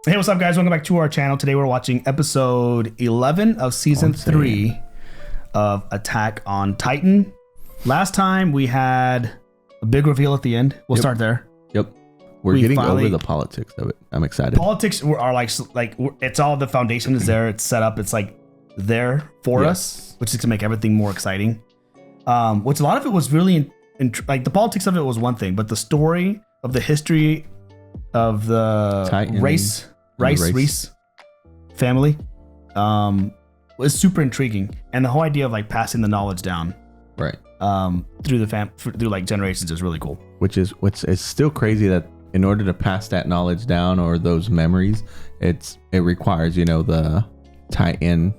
Hey, what's up, guys? Welcome back to our channel. Today we're watching episode 11 of season 3 of Attack on Titan. Last time we had a big reveal at the end. We'll start there. Yep. We're getting over the politics of it. I'm excited. Politics are like it's all the foundation is there. It's set up. It's like there for us, which is to make everything more exciting. Which a lot of it was really like the politics of it was one thing, but the story of the history of the Titan. Reese family was super intriguing, and the whole idea of like passing the knowledge down right through through like generations is really cool. Which is still crazy that in order to pass that knowledge down or those memories, it requires the Titan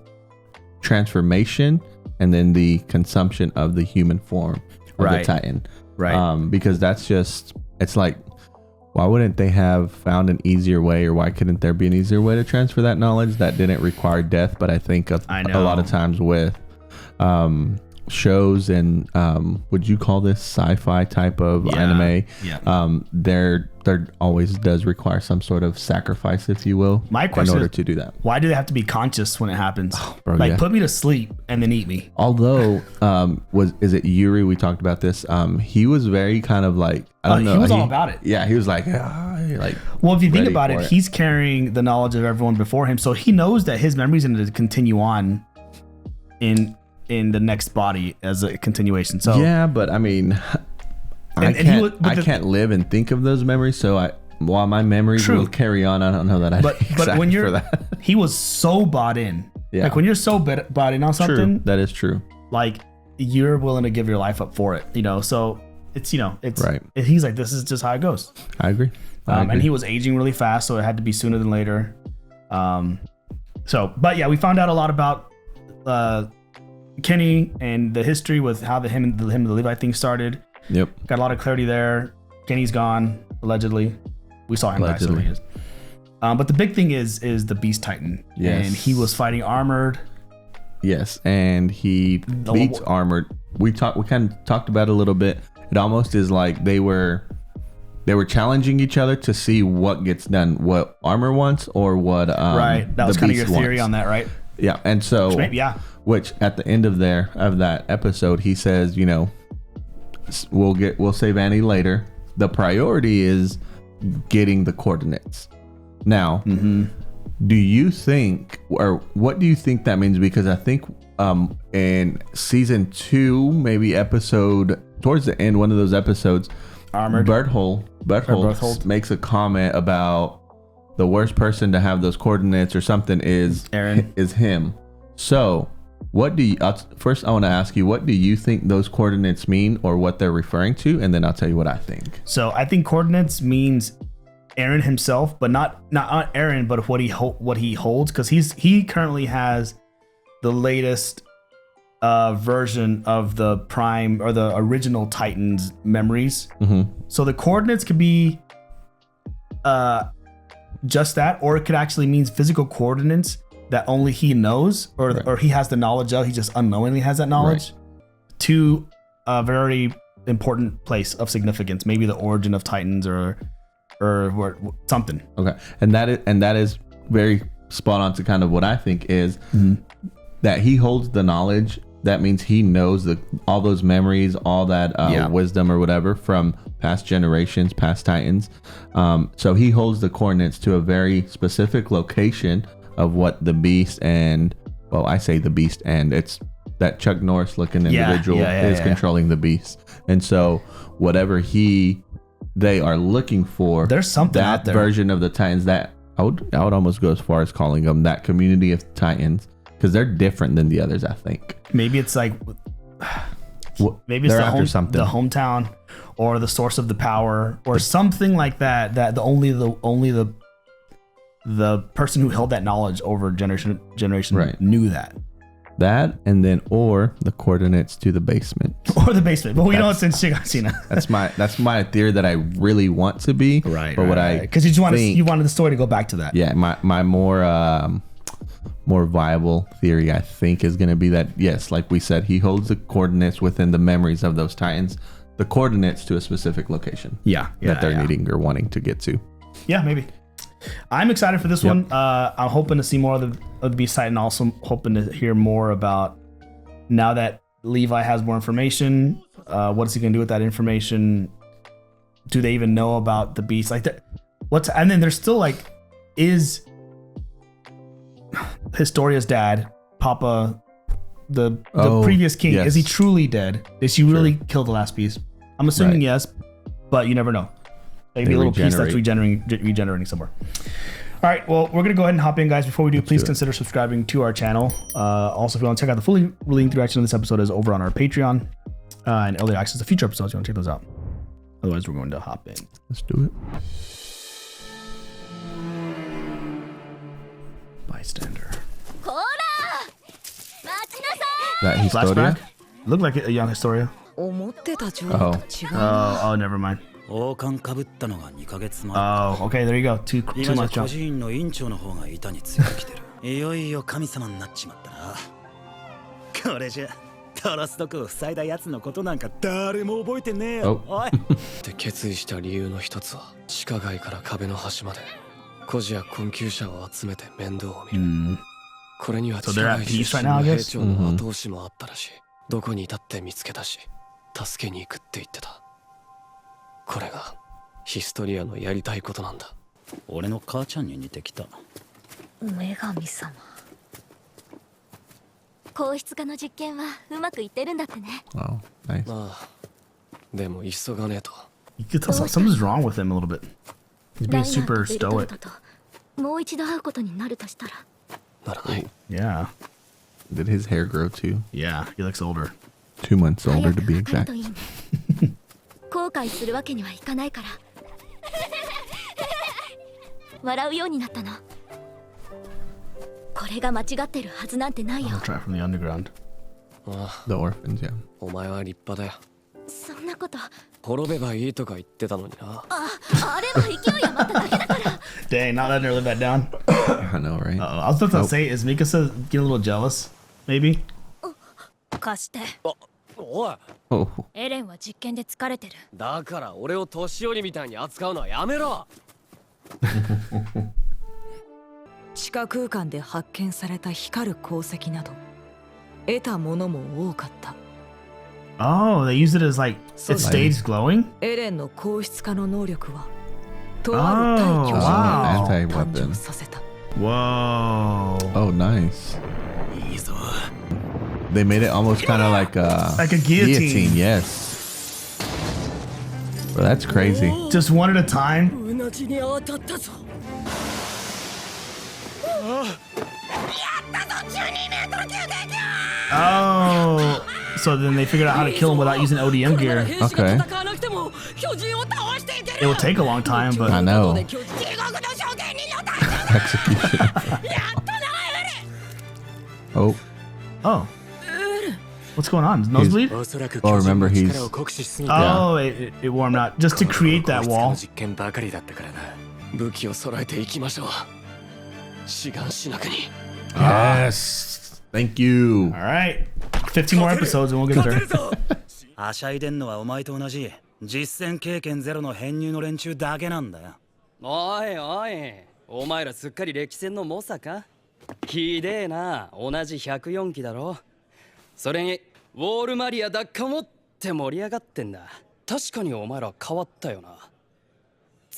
transformation and then the consumption of the human form of the Titan, right? Because that's it's like, why wouldn't they have found an easier way, or why couldn't there be an easier way to transfer that knowledge that didn't require death? But I think a lot of times with shows and would you call this sci-fi type of anime? There always does require some sort of sacrifice, if you will. My question in order to do that. Why do they have to be conscious when it happens? Put me to sleep and then eat me. Although, is it Yuri? We talked about this. He was very kind of like, I don't know. He was all about it. Yeah, he was like, well, if you think about it, he's carrying the knowledge of everyone before him, so he knows that his memory is going to continue on in the next body as a continuation. So yeah, but I mean, I can't live and think of those memories. So while my memories will carry on, I don't know that I. But when you're, he was so bought in. Yeah. Like when you're so bought in on something, that is true. Like you're willing to give your life up for it. So it's right. He's like, this is just how it goes. I agree. And he was aging really fast, so it had to be sooner than later. But yeah, we found out a lot about Kenny and the history with how him and the Levi thing started. Yep. Got a lot of clarity there. Kenny's gone, allegedly. We saw him die, so he is. But the big thing is the Beast Titan. Yes. And he was fighting Armored. Yes, and he beats Armored. We kind of talked about it a little bit. It almost is like they were challenging each other to see what gets done, what Armor wants or what right. That was kind of your theory on that, right? Yeah, and so which at the end of that episode, he says, we'll save Annie later. The priority is getting the coordinates. Now, do you think, or what do you think that means? Because I think in season 2, maybe episode towards the end, one of those episodes, Armored Berthold makes a comment about the worst person to have those coordinates or something is Eren. Is him. So what do you first I want to ask you, what do you think those coordinates mean or what they're referring to, and then I'll tell you what I think. So I think coordinates means Eren himself, but not Eren, but what he holds, because he currently has the latest version of the Prime or the original Titans memories. So the coordinates could be just that, or it could actually mean physical coordinates that only he knows, or he has the knowledge of. He just unknowingly has that knowledge to a very important place of significance, maybe the origin of Titans or something. Okay, and that is very spot on to kind of what I think is that he holds the knowledge. That means he knows all those memories, all that wisdom or whatever from past generations, past Titans. So he holds the coordinates to a very specific location of what the Beast and, well, I say the Beast and it's that Chuck Norris looking individual is controlling the Beast. And so whatever they are looking for, there's something out there. Version of the Titans that I would almost go as far as calling them that community of Titans, because they're different than the others, I think. Maybe it's like, maybe it's the hometown or the source of the power or something like that. That only the person who held that knowledge over generation knew that. That and then or the coordinates to the basement. Or the basement, but we know it's in Shigasina. that's my theory that I really want to be. Right. But because you wanted the story to go back to that. Yeah, my more viable theory, I think, is going to be that, yes, like we said, he holds the coordinates within the memories of those Titans, the coordinates to a specific location. That they're needing or wanting to get to. Yeah, maybe. I'm excited for this one. I'm hoping to see more of the beast site, and also hoping to hear more about now that Levi has more information. What is he gonna do with that information? Do they even know about the beast? Like that? And then there's still like, is Historia's dad, Papa, the previous king, is he truly dead? Did she really kill the last beast? I'm assuming yes, but you never know. Maybe a little piece that's regenerating somewhere. All right, well, we're gonna go ahead and hop in, guys. Before we do, please consider subscribing to our channel. Also, if you want to check out the fully length reaction of this episode, is over on our Patreon, and early access to future episodes. You want to check those out. Otherwise, we're going to hop in. Let's do it. Bystander. That Historia? Flashback? Looked like a young Historia. Oh, never mind. Oh, okay, there you go. Two months jump. トラストクを塞いだやつのことなんか誰も覚えてねえよ。おい。って決意した理由の一つは地下街から壁の端まで孤児や困窮者を集めて面倒を見る。これには地下街出身の兵長の後押しもあったらしい。どこにいたって見つけたし、助けに行くって言ってた。これがヒストリアのやりたいことなんだ。俺の母ちゃんに似てきた。女神様。硬質化の実験はうまくいってるんだってね。Wow, nice. まあ、でも急がねえと。You could tell something's wrong with him a little bit. He's being super stoic. もう一度会うことになるとしたら。ならない。Yeah. Did his hair grow too? Yeah, he looks older. 2 months older to be exact. 後悔するわけにはいかないから。笑うようになったの。これが間違ってるはずなんてないよ。I'll try from the underground. The orphans, yeah. お前は立派だよ。そんなこと。滅べばいいとか言ってたのにな。あれは勢い余っただけだから。Dang, not letting her live that down. I know, right? I was about to say, is Mikasa getting a little jealous? Maybe? 貸して。おい。エレンは実験で疲れてる。だから俺を年寄りみたいに扱うのはやめろ。地下空間で発見された光る鉱石など得たものも多かった。Oh, they use it as like it stays glowing? エレンの硬質化の能力はとある大巨人を誕生させた。Whoa. Oh, nice. They made it almost kind of like a guillotine. Yes. Well, that's crazy. Just one at a time? Oh, so then they figured out how to kill him without using ODM gear. Okay. It will take a long time, but I know. Execution. Oh. Oh. What's going on? Nosebleed? Oh, remember he's... Oh, it warmed out. Just to create that wall. Yes. Thank you. All right. 15 more episodes and we'll get there. はしゃいでんのはお前と同じ実戦経験ゼロの編入の連中だけなんだよ。おいおい、お前らすっかり歴戦の猛者か。ひでえな、同じ104期だろ。それにウォールマリア奪還をって盛り上がってんだ。確かにお前ら変わったよな。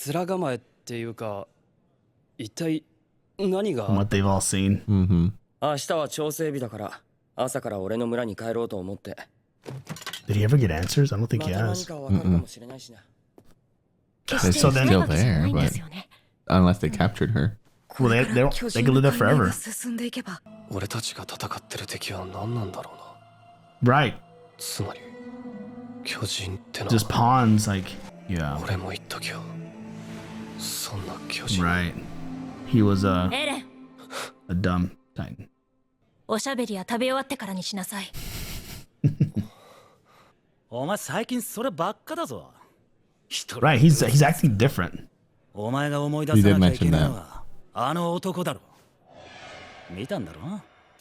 面構えっていうか、一体何が。 What they've all seen. 明日は調整日だから朝から俺の村に帰ろうと思って。 Did he ever get answers? I don't think he has. They're still there, but unless they captured her. Well, they can live there forever. 俺たちが戦ってる敵は何なんだろうな。 Right. つまり巨人ってのは Just pawns, like, yeah. 俺も言っときよ。そんな巨人。 Right. He was a dumb titan. おしゃべりは食べ終わってからにしなさい。お前最近そればっかだぞ。 Right, he's acting different. お前が思い出さなきゃいけないのはあの男だろ。見たんだろ。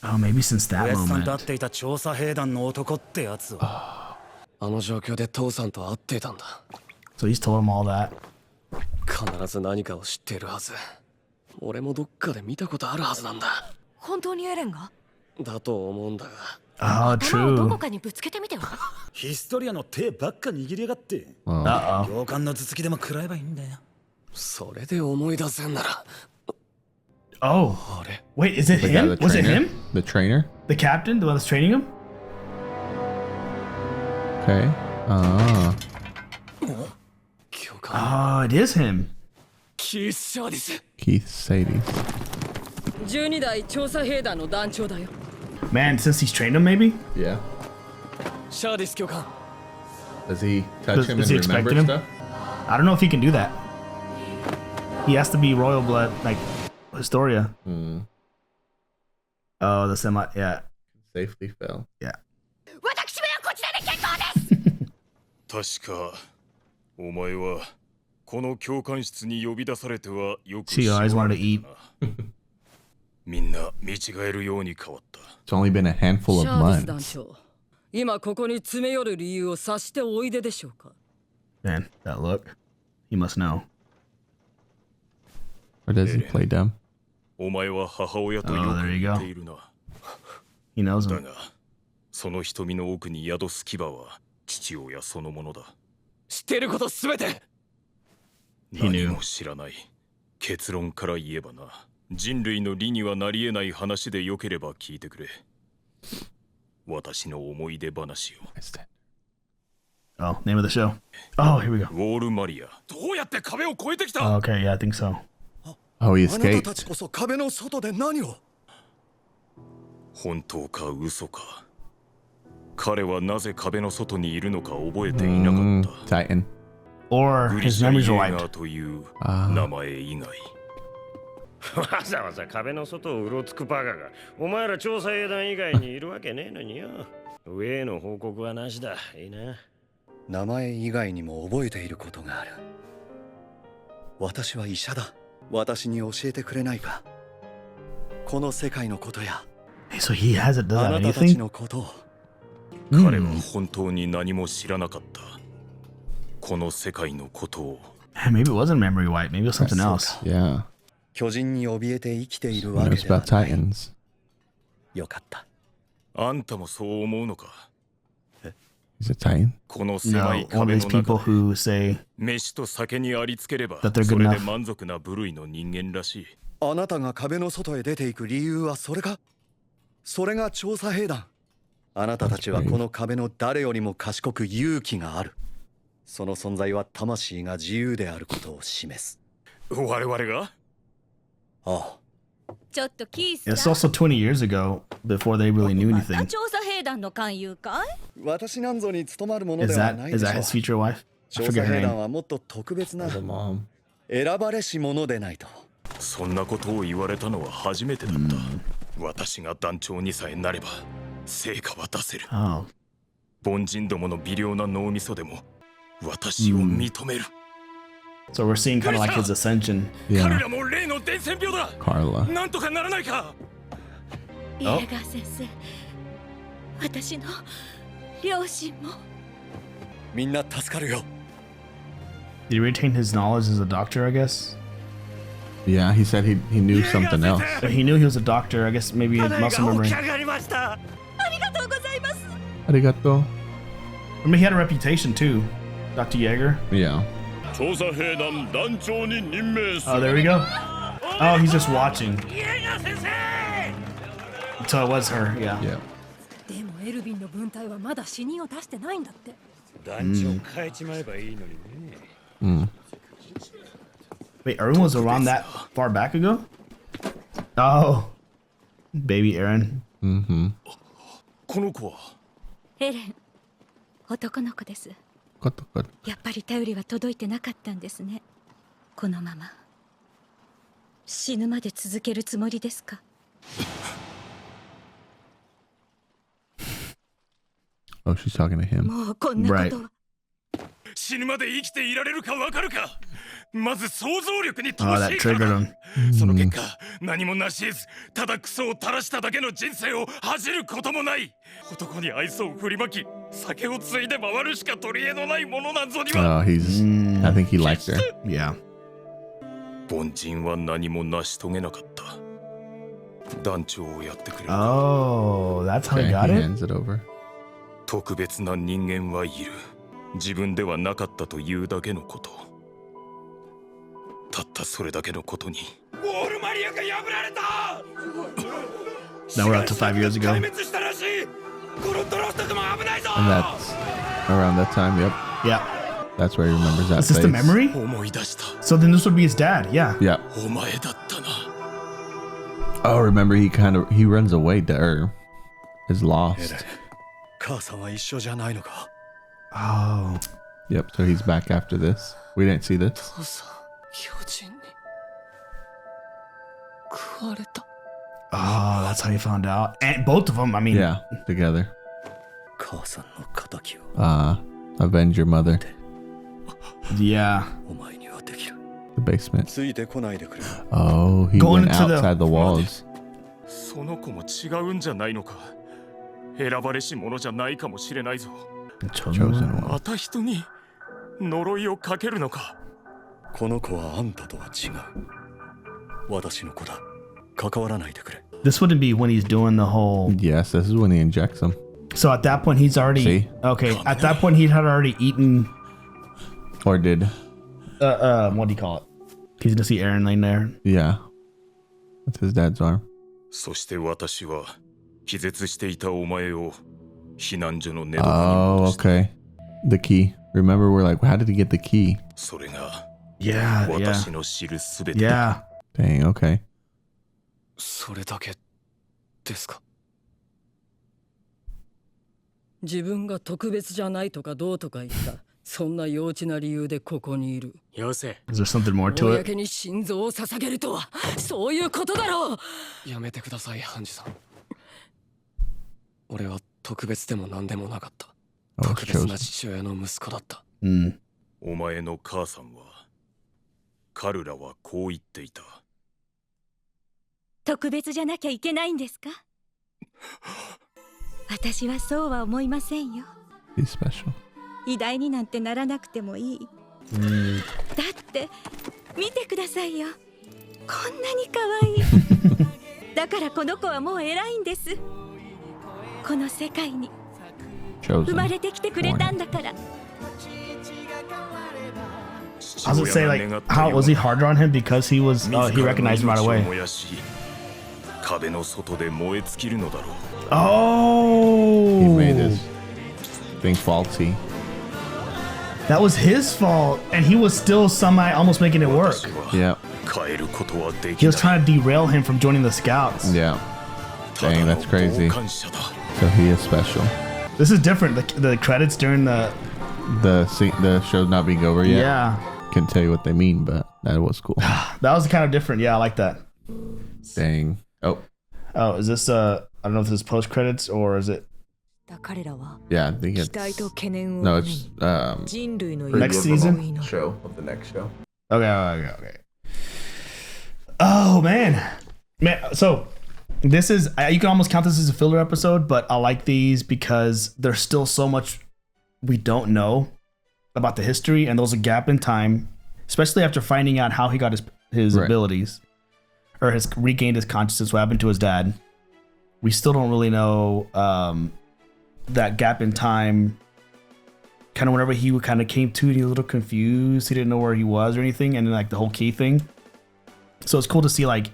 Oh, maybe since that ウエスさんと会 moment. っていた調査兵団の男ってやつはあの状況で父さんと会っていたんだ。 So he's told him all that. 必ず何かを知っているはず。俺もどっかで見たことあるはずなんだ。本当にエレンが？だと思うんだが。頭をどこかにぶつけてみては。ヒストリアの手ばっか握りやがって。行間の頭突きでも食らえばいいんだよ。それで思い出せんなら。Oh, wait, is it him? Was it him? The trainer? The captain, the one that's training him? Okay. Oh, it is him. キース・シャーディス。 Keith Sadie. 12代調査兵団の団長だよ。 Man, since he's trained him, maybe? Yeah. シャーディス教官。 Does he touch him Does and he remember expect him? stuff? I don't know if he can do that. He has to be royal blood, like Historia. Oh, the semi, yeah. Safely fell. Yeah. 私はこちらで結構です。確かお前はこの教官室に呼び出されてはよく She always wanted to eat. みんな見違えるように変わった。 It's only been a handful of シャーディス団 months. 長、今ここに詰め寄る理由を察しておいででしょうか。 Man, that look. He must know. Or does he play dumb? お前は母親とよく Oh, there you 似 go. ているな。 He knows だ him. がその瞳の奥に宿す牙は父親そのものだ。知っていることすべて。He knew. 何も知らない。結論から言えばな、人類の理にはなり得ない話でよければ聞いてくれ。私の思い出話を。 Oh, name of the show. Oh, here we go. ウォールマリア。どうやって壁を越えてきた？ Oh, okay, yeah, I think so. Oh, he あなた escaped. たちこそ壁の外で何を？本当か嘘か。彼はなぜ壁の外にいるのか覚えていなかった Titan. Or グリ his シャ・ memories イ were エーガー wiped. というあー名前以外。わざわざ壁の外をうろつくバカがお前ら調査兵団以外にいるわけねえのによ。上への報告はなしだ。いいな。名前以外にも覚えていることがある。私は医者だ。私に教えてくれないか。この世界のことや Hey, so he hasn't あ done なたたち anything? のことを。彼は本当に何も知らなかった。この世界のことを。 Man, maybe it wasn't memory wipe. Maybe it was something else. Yeah. 巨人に怯えて生きている He わけ knows では about ない。 Titans. よかった。あんたもそう思うのか？ He's a Titan. この狭い No, one of 壁 these の people 中で who say 飯と酒にありつければ That they're good それで enough. 満足な部類の人間らしい。あなたが壁の外へ出ていく理由はそれか？それが調査兵団。あなたたちはこの壁の誰よりも賢く勇気がある。その存在は魂が自由であることを示す。我々が？ああ。ちょっとキース it's さん。 also 20 years ago before they really knew また anything. 調査兵団の勧誘かい？私なんぞに務まるもの Is では that ないで is しょ that う。 his future wife? I 調 forget 査 her 兵団 name. はもっと特別な The mom. 選ばれし者でないと。そんなことを言われたのは初めてだった。私が団長にさえなれば成果は出せる。 Oh, 凡人どもの微量な脳みそでも私を認める。 so we're seeing kind of like his ascension. 彼 Yeah. らも例の伝染病だ。 Carla. なんとかならないか？イエガー先生、私の両親も。みんな助かるよ。 Did he retain his knowledge as a doctor? I guess. Yeah, he said he knew something else. But he knew he was a doctor. I guess maybe 課題 muscle が起 memory. き上がりました。ありがとうございます。 Arigato. I mean, he had a reputation too. Dr. Yeager. Yeah. 調査兵団団長に任命す Oh, る。 there we go. Oh, he's just watching. イエガー先生。 So it was her. Yeah. Yeah. でもエルヴィンの分隊はまだ死人を出してないんだって。団長変えちまえばいいのにね。 Wait, Aaron was around that far back ago? Oh, baby Aaron. この子はエレン、男の子です。 Good, good. やっぱり頼りは届いてなかったんですね。このまま死ぬまで続けるつもりですか？ Oh, she's talking to him. もうこんなことは。死ぬまで生きていられるかわかるか？まず想像力に Oh, 乏 that しいから triggered だ。 him. その結果何も成し得ずただクソを垂らしただけの人生を恥じることもない。男に愛想を振りまき酒をついで回るしか取り柄のないものなんぞには。 Oh, he's. I think he liked her. Yeah. 凡人は何も成し遂げなかった。団長をやってくれる。Oh, that's how he got he it? hands it over. 特別な人間はいる。自分ではなかったというだけのこと。たったそれだけのことに。ウォールマリアが破られた。 Now we're up to 5 years ago. And that's around that time, yep. Yeah. That's where he remembers that Is this face. the memory? 思い出した。 So then this would be his dad, yeah. Yeah. お前だったな。 Oh, remember he runs away or is lost. 母さんは一緒じゃないのか。 Oh. Yep, so he's back after this. We didn't see this. 父さん、巨人に食われた。 Oh, that's how he found out. And both of them, I mean. Yeah, together. 母さんの仇を Avenge your mother. Yeah. お前にはできる。 The basement. ついてこないでくれ。 Oh, he Going went into the- outside the walls. その子も違うんじゃないのか。選ばれし者じゃないかもしれないぞ。 Chosen one. また人に呪いをかけるのか。この子はあんたとは違う。私の子だ。関わらないでくれ。 This wouldn't be when he's doing the whole. Yes, this is when he injects him. So at that point, he's already. See? Okay, at that point, he had already eaten. Or did. What do you call it? He's gonna see Aaron laying there. Yeah. That's his dad's arm. そして私は気絶していたお前を避難所の寝床に Oh, 戻した。 okay. The key. Remember, we're like, how did he get the key? それが Yeah, 私 yeah, の知るすべてだ。 yeah. Dang, okay. それだけですか。自分が特別じゃないとかどうとか言ったそんな幼稚な理由でここにいる。よせ。 Is there something more to it? 公に心臓を捧げるとはそういうことだろう。やめてください、ハンジさん。俺は特別でも何でもなかった。 Oh, 特別な chosen. 父親の息子だった。 Mm. お前の母さんは彼らはこう言っていた。特別じゃなきゃいけないんですか？私はそうは思いませんよ。 He's special. 偉大になんてならなくてもいい。だって見てくださいよ。こんなに可愛い。だからこの子はもう偉いんです。この世界に Chosen. 生まれてきてくれたんだから。How's it say, like, how was he harder on him because he was, he recognized him right away? 壁の外で燃え尽きるのだろう。 Oh! He made his thing faulty. That was his fault, and he was still almost making it work. Yeah. 変えることはで He きな was い。 trying to derail him from joining the scouts. Yeah. ただ Dang, の that's crazy. 傍観者だ。 So he is special. This is different. The credits during the The show's not being over yet. yeah, Can't tell you what they mean, but that was cool. that was kind of different. Yeah, I like that. Dang. Oh, Oh, is this I don't know if this is post credits or is it 彼らは yeah. I think 期待と it's 懸念を no. 胸 It's に人類の Next 喜び season? を祈る show of the next show. okay. Oh man. So this is you can almost count this as a filler episode, but I like these because there's still so much we don't know about the history, and there's a gap in time, especially after finding out how he got his Right. abilities or has regained his consciousness, what happened to his dad. We still don't really know that gap in time. Kind of whenever he kind of came to, he was a little confused. He didn't know where he was or anything, and then like the whole key thing. So it's cool to see like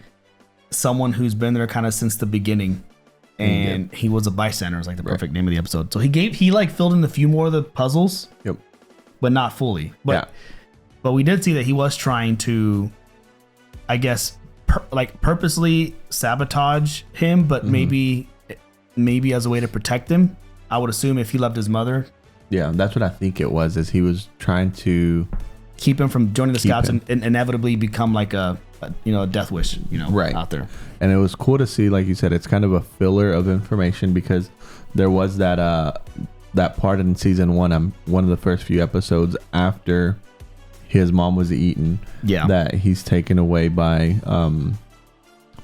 someone who's been there kind of since the beginning, and he was a bystander. Is like the perfect name of the episode. So he like filled in a few more of the puzzles. Yep. But not fully. But Yeah. but we did see that he was trying to, I guess, purposely sabotage him, but maybe as a way to protect him. I would assume if he loved his mother, Yeah, that's what I think it was. Is he was trying to keep him from joining the Keep scouts him. and inevitably become like a death wish, Right. out there. And it was cool to see, like you said, it's kind of a filler of information because there was that part in season one, one of the first few episodes after his mom was eaten. Yeah. That he's taken away by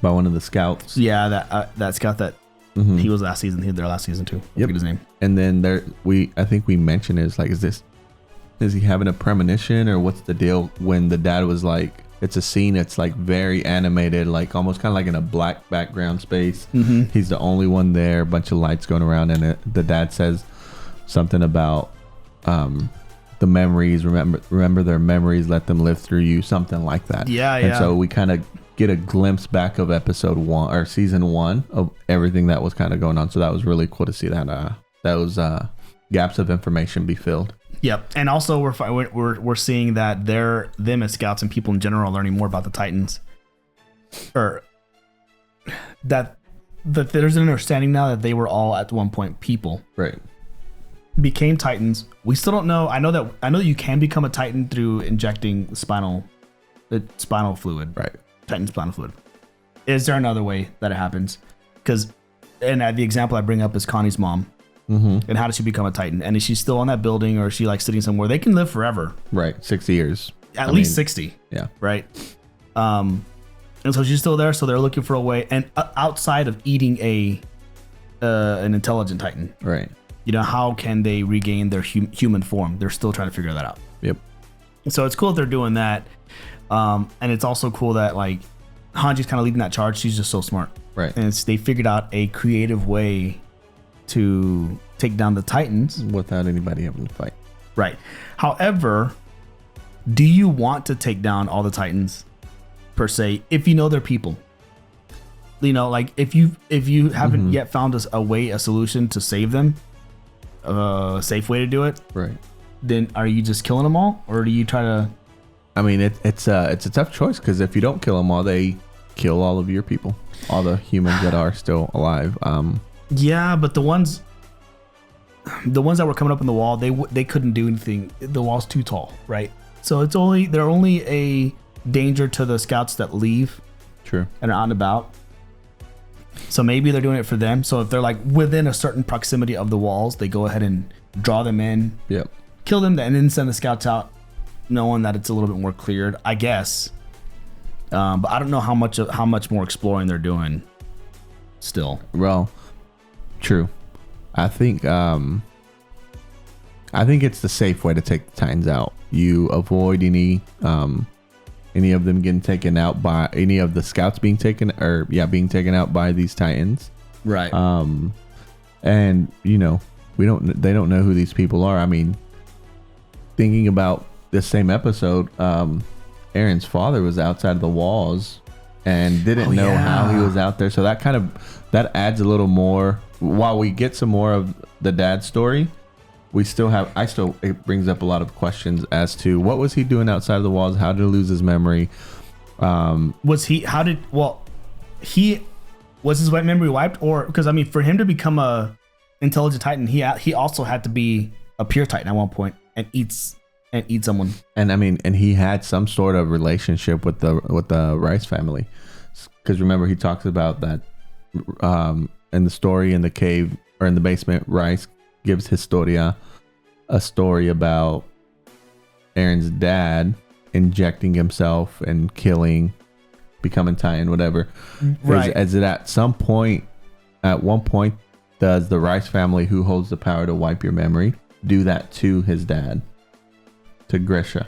one of the scouts. Yeah, that scout that Mhm. he was last season. He was there last season too. I forget his name. And then I think we mentioned is he having a premonition or what's the deal when the dad was like, it's a scene. It's like very animated, like almost kind of like in a black background space. He's the only one there. A bunch of lights going around, and the dad says something about the memories. Remember their memories. Let them live through you. Something like that. Yeah. And so we kind of get a glimpse back of episode 1 or season 1 of everything that was kind of going on. So that was really cool to see that those gaps of information be filled. Yep. And also we're seeing that them as scouts and people in general are learning more about the Titans, or that there's an understanding now that they were all at one point people, right? Became Titans. We still don't know. I know that you can become a Titan through injecting the spinal fluid, right? Titan spinal fluid. Is there another way that it happens? Because, and the example I bring up is Connie's mom. And how does she become a Titan? And is she still on that building, or is she like sitting somewhere? They can live forever, right? 60 years, at least 60. Yeah, right. And so she's still there. So they're looking for a way, and outside of eating an intelligent Titan, right? You know, how can they regain their human form? They're still trying to figure that out. Yep. So it's cool that they're doing that. And it's also cool that like Hanji's kind of leading that charge. She's just so smart. Right. And they figured out a creative way to take down the Titans without anybody having to fight. Right. However, do you want to take down all the Titans per se, if you know they're people? You know, like if you haven't yet found a solution to save them, a safe way to do it, right? Then are you just killing them all, or do you try to? I mean, it's a tough choice, because if you don't kill them all, they kill all of your people, all the humans that are still alive. Yeah, but the ones that were coming up in the wall, they couldn't do anything. The wall's too tall, right? So they're only a danger to the scouts that leave. True. And are on about. So maybe they're doing it for them. So if they're like within a certain proximity of the walls, they go ahead and draw them in. Yep. Kill them, and then send the scouts out, knowing that it's a little bit more cleared, I guess. But I don't know how much more exploring they're doing. Still. Well, true. I think it's the safe way to take the Titans out. You avoid any of them getting taken out by any of the scouts being taken out by these Titans. Right. And you know, they don't know who these people are. I mean, thinking about this same episode, Aaron's father was outside of the walls and didn't know how he was out there. So that adds a little more. While we get some more of the dad's story, it brings up a lot of questions as to what was he doing outside of the walls? How did he lose his memory? Was his memory wiped? Or, because I mean, for him to become a intelligent Titan, he also had to be a pure Titan at one point and eat someone. And I mean, and he had some sort of relationship with the Rice family, because remember he talks about that in the story in the cave or in the basement. Rice gives Historia a story about Aaron's dad injecting himself and becoming Titan, whatever. Right. As it at one point, does the Rice family, who holds the power to wipe your memory, do that to his dad, to Grisha?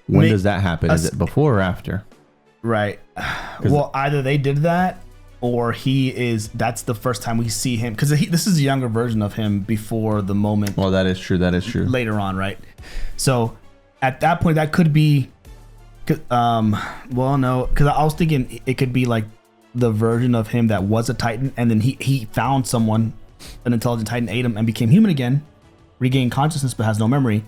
When does that happen? Is it before or after? Right. Well, either they did that, or that's the first time we see him, because this is a younger version of him before the moment. Well, that is true. Later on, right? So at that point, that could be, well, no, because I was thinking it could be like the version of him that was a Titan, and then he found someone, an intelligent Titan, ate him and became human again, regained consciousness but has no memory.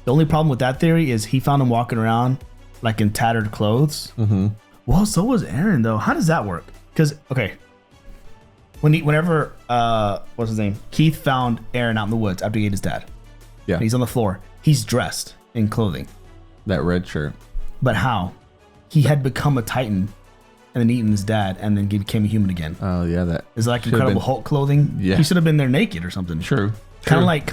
The only problem with that theory is he found him walking around like in tattered clothes. Mm-hmm. Well, so was Aaron, though. How does that work? Because, okay, whenever what's his name, Keith found Aaron out in the woods after he ate his dad. Yeah, and he's on the floor. He's dressed in clothing, that red shirt. But how? He had become a Titan and then eaten his dad and then became a human again. Oh yeah, that is like Incredible Hulk clothing. Yeah, he should have been there naked or something. True. Kind of like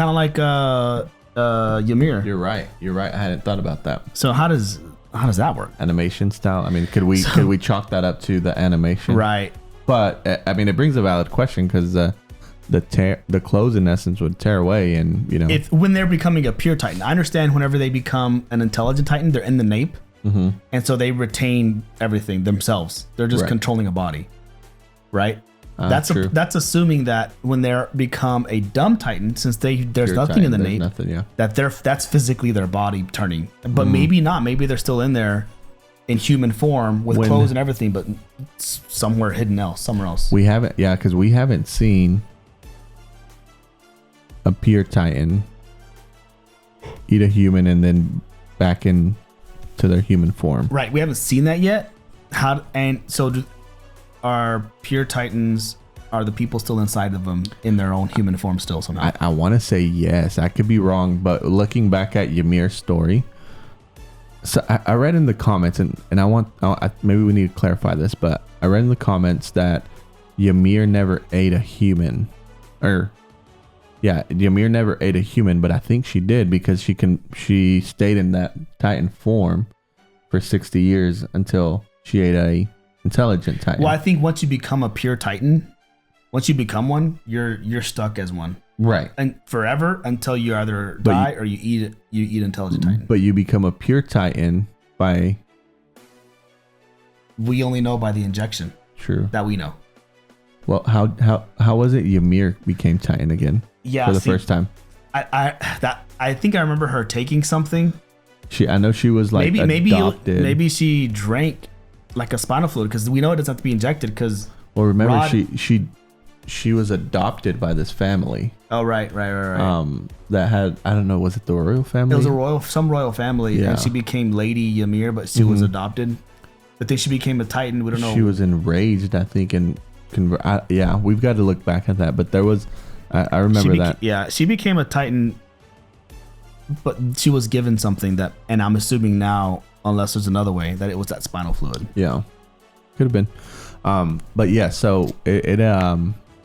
Ymir. You're right. I hadn't thought about that. So how does that work? Animation style. I mean, could we chalk that up to the animation? Right. But I mean, it brings a valid question, because the clothes in essence would tear away, and you know, when they're becoming a pure Titan. I understand whenever they become an intelligent Titan, they're in the nape. and so they retain everything themselves. They're just controlling a body, right? That's assuming that when they become a dumb Titan, since there's pure nothing Titan, in the name, that's physically their body turning. But maybe not. Maybe they're still in there in human form with clothes and everything, but somewhere hidden somewhere else. We haven't, because we haven't seen a pure Titan eat a human and then back into their human form. Right. We haven't seen that yet. Are pure Titans, are the people still inside of them in their own human form still somehow? I want to say yes. I could be wrong, but looking back at Ymir's story, so I read in the comments, and maybe we need to clarify this, but I read in the comments that Ymir never ate a human, Ymir never ate a human, but I think she did because she stayed in that Titan form for 60 years until she ate a intelligent Titan. Well, I think once you become a pure Titan, once you become one, you're stuck as one, right? And forever until you either die or you eat intelligent Titan. But you become a pure Titan by. We only know by the injection. True. That we know. Well, how was it Ymir became Titan again? Yeah, for the first time. I think I remember her taking something. I know she was like adopted. Maybe she drank like a spinal fluid, because we know it doesn't have to be injected. Because remember she was adopted by this family. Oh right. That had, I don't know, was it the royal family? It was some royal family, and she became Lady Ymir, but she was adopted. I think she became a Titan. We don't know. She was enraged, I think, and we've got to look back at that. But there was, I remember that. Yeah, she became a Titan, but she was given something that, and I'm assuming now, unless there's another way, that it was that spinal fluid. Yeah, could have been. But yeah, so it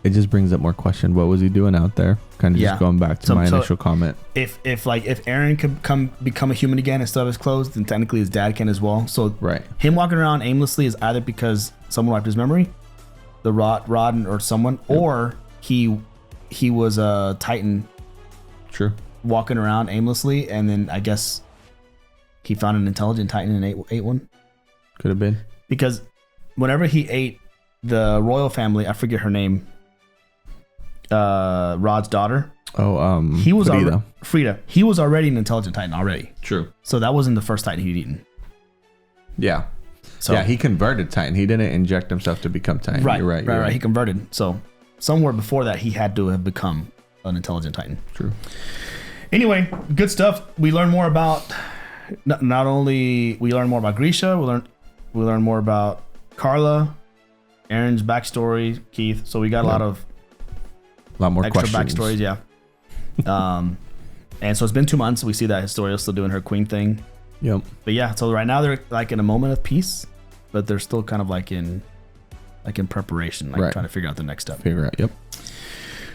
just brings up more question. What was he doing out there? Kind of just going back to my initial comment. If Eren could become a human again and still have his clothes, then technically his dad can as well. So him walking around aimlessly is either because someone wiped his memory, the Rod or someone, or he was a Titan. True. Walking around aimlessly, and then I guess he found an intelligent Titan and ate one. Could have been. Because whenever he ate the royal family, I forget her name, Rod's daughter. He was Frida. He was already an intelligent Titan already. True. So that wasn't the first Titan he'd eaten. Yeah. So he converted Titan. He didn't inject himself to become Titan. Right. You're right. He converted. So somewhere before that, he had to have become an intelligent Titan. True. Anyway, good stuff. We learn more about not only we learn more about Grisha. We learn more about Carla, Eren's backstory, Keith. So we got a lot more extra questions. Backstories. Yeah. And so it's been 2 months. We see that Historia's still doing her queen thing. Yep. But yeah, so right now they're like in a moment of peace, but they're still kind of like in preparation, trying to figure out the next step. Yep.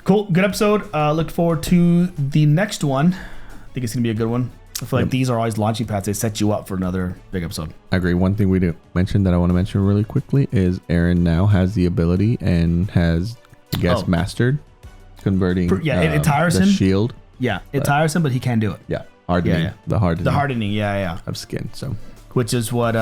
Cool. Good episode. Look forward to the next one. I think it's going to be a good one. I feel like these are always launching pads. They set you up for another big episode. I agree. One thing we didn't mention that I want to mention really quickly is Eren now has the ability and has, I guess, mastered converting it tires him. Shield. Yeah, it tires him, but he can do it. Yeah. Hardening. Yeah. The hardening. Yeah. Of skin. So, which is what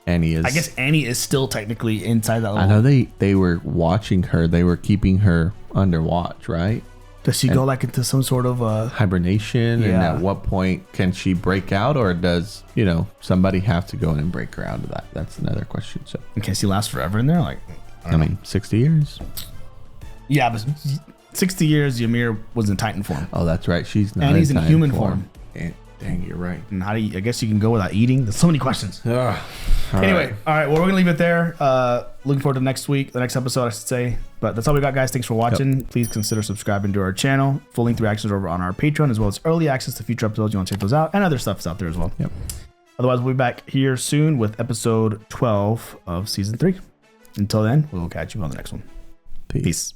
Annie is. I guess Annie is still technically inside that level. I know they were watching her. They were keeping her under watch, right? Does she go like into some sort of hibernation? Yeah. And at what point can she break out, or does somebody have to go in and break her out of that? That's another question. So, can she last forever in there? Like, I mean, 60 years. Yeah, but 60 years, Ymir was in Titan form. Oh, that's right. She's not. And he's in human form. Dang, you're right. And how do you? I guess you can go without eating. There's so many questions. Anyway, all right. Well, we're gonna leave it there. Looking forward to next week, the next episode, I should say. But that's all we got, guys. Thanks for watching. Yep. Please consider subscribing to our channel. Full-length reactions over on our Patreon, as well as early access to future episodes. You want to check those out, and other stuff's out there as well. Yep. Otherwise, we'll be back here soon with episode 12 of season 3. Until then, we'll catch you on the next one. Peace.